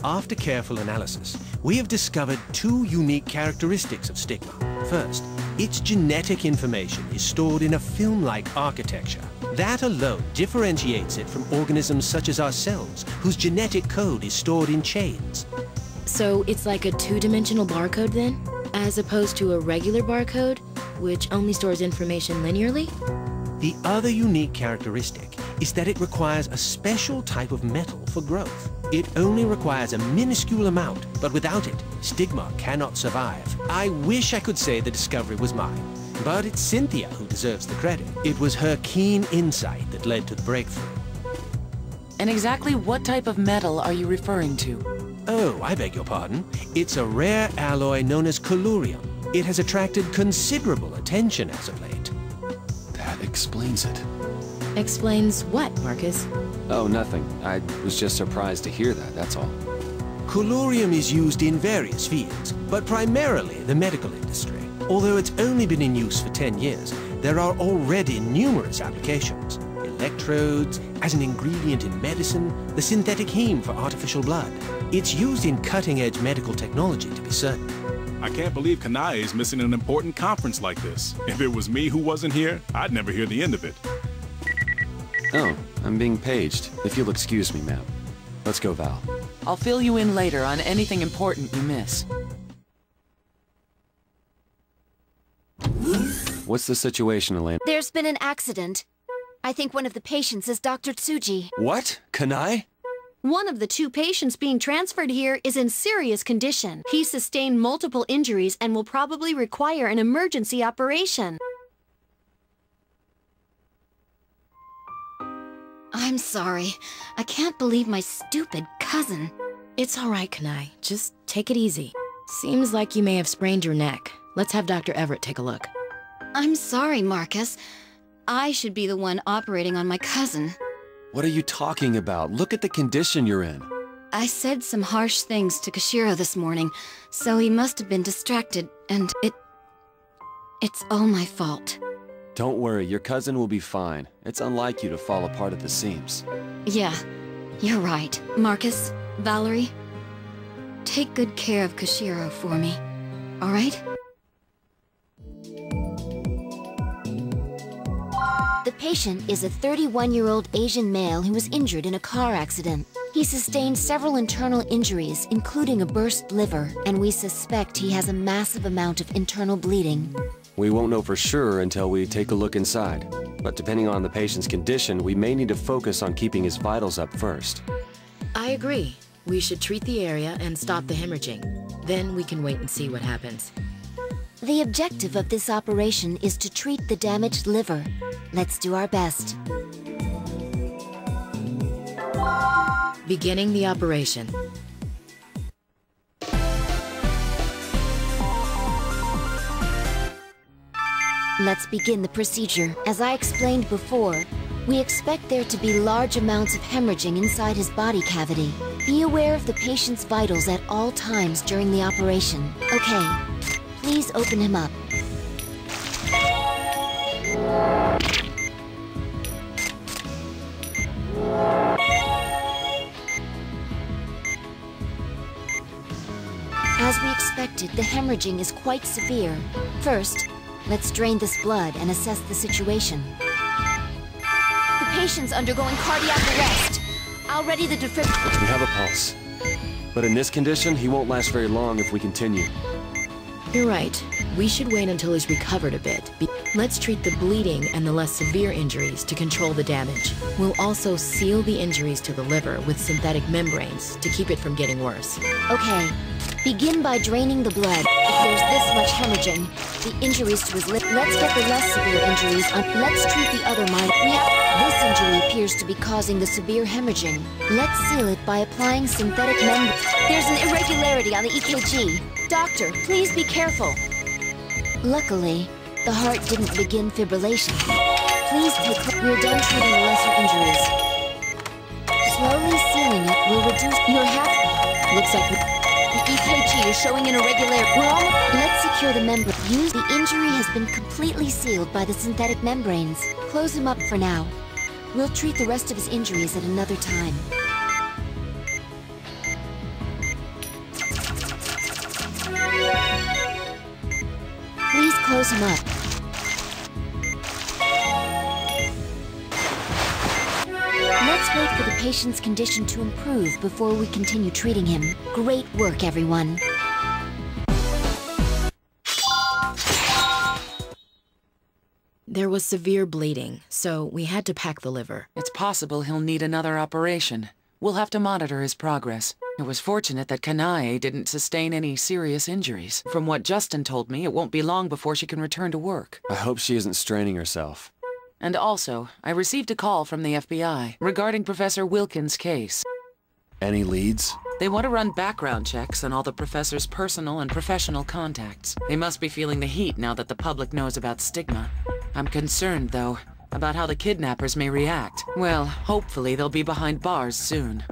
After careful analysis, we have discovered two unique characteristics of Stigma. First, its genetic information is stored in a film-like architecture. That alone differentiates it from organisms such as ourselves, whose genetic code is stored in chains. So it's like a two-dimensional barcode then? As opposed to a regular barcode, which only stores information linearly? The other unique characteristic is that it requires a special type of metal for growth. It only requires a minuscule amount, but without it, Stigma cannot survive. I wish I could say the discovery was mine, but it's Cynthia who deserves the credit. It was her keen insight that led to the breakthrough. And exactly what type of metal are you referring to? Oh, I beg your pardon. It's a rare alloy known as collurium. It has attracted considerable attention as of late. That explains it. Explains what, Marcus? Oh, nothing. I was just surprised to hear that, that's all. Collurium is used in various fields, but primarily the medical industry. Although it's only been in use for 10 years, there are already numerous applications. Electrodes, as an ingredient in medicine, the synthetic heme for artificial blood. It's used in cutting-edge medical technology, to be certain. I can't believe Kanai is missing an important conference like this. If it was me who wasn't here, I'd never hear the end of it. Oh, I'm being paged. If you'll excuse me, ma'am. Let's go, Val. I'll fill you in later on anything important you miss. What's the situation, Elena? There's been an accident. I think one of the patients is Dr. Tsuji. What? Kanai? One of the two patients being transferred here is in serious condition. He sustained multiple injuries and will probably require an emergency operation. I'm sorry. I can't believe my stupid cousin. It's all right, Kanai. Just take it easy. Seems like you may have sprained your neck. Let's have Dr. Everett take a look. I'm sorry, Marcus. I should be the one operating on my cousin. What are you talking about? Look at the condition you're in. I said some harsh things to Kashiro this morning, so he must have been distracted, and it's all my fault. Don't worry, your cousin will be fine. It's unlike you to fall apart at the seams. Yeah, you're right. Marcus, Valerie, take good care of Kashiro for me, all right? The patient is a 31-year-old Asian male who was injured in a car accident. He sustained several internal injuries, including a burst liver, and we suspect he has a massive amount of internal bleeding. We won't know for sure until we take a look inside. But depending on the patient's condition, we may need to focus on keeping his vitals up first. I agree. We should treat the area and stop the hemorrhaging. Then we can wait and see what happens. The objective of this operation is to treat the damaged liver. Let's do our best. Beginning the operation. Let's begin the procedure. As I explained before, we expect there to be large amounts of hemorrhaging inside his body cavity. Be aware of the patient's vitals at all times during the operation. Okay, please open him up. As we expected, the hemorrhaging is quite severe. First, let's drain this blood and assess the situation. The patient's undergoing cardiac arrest. I'll ready the defibrillator. We have a pulse. But in this condition, he won't last very long if we continue. You're right. We should wait until he's recovered a bit. Let's treat the bleeding and the less severe injuries to control the damage. We'll also seal the injuries to the liver with synthetic membranes to keep it from getting worse. Okay. Begin by draining the blood. If there's this much hemorrhaging, the injuries to his liver. Let's get the less severe injuries on. Let's treat the other minor. This injury appears to be causing the severe hemorrhaging. Let's seal it by applying synthetic membranes. There's an irregularity on the EKG. Doctor, please be careful. Luckily, the heart didn't begin fibrillation. Please take. We're done treating the lesser injuries. Slowly sealing it will reduce your Looks like the EKG is showing an irregularity. Let's secure the membrane. The injury has been completely sealed by the synthetic membranes. Close him up for now. We'll treat the rest of his injuries at another time. close him up. Let's wait for the patient's condition to improve before we continue treating him. Great work, everyone. There was severe bleeding, so we had to pack the liver. It's possible he'll need another operation. We'll have to monitor his progress. It was fortunate that Kanae didn't sustain any serious injuries. From what Justin told me, it won't be long before she can return to work. I hope she isn't straining herself. And also, I received a call from the FBI regarding Professor Wilkins' case. Any leads? They want to run background checks on all the professor's personal and professional contacts. They must be feeling the heat now that the public knows about Stigma. I'm concerned, though, about how the kidnappers may react. Well, hopefully they'll be behind bars soon.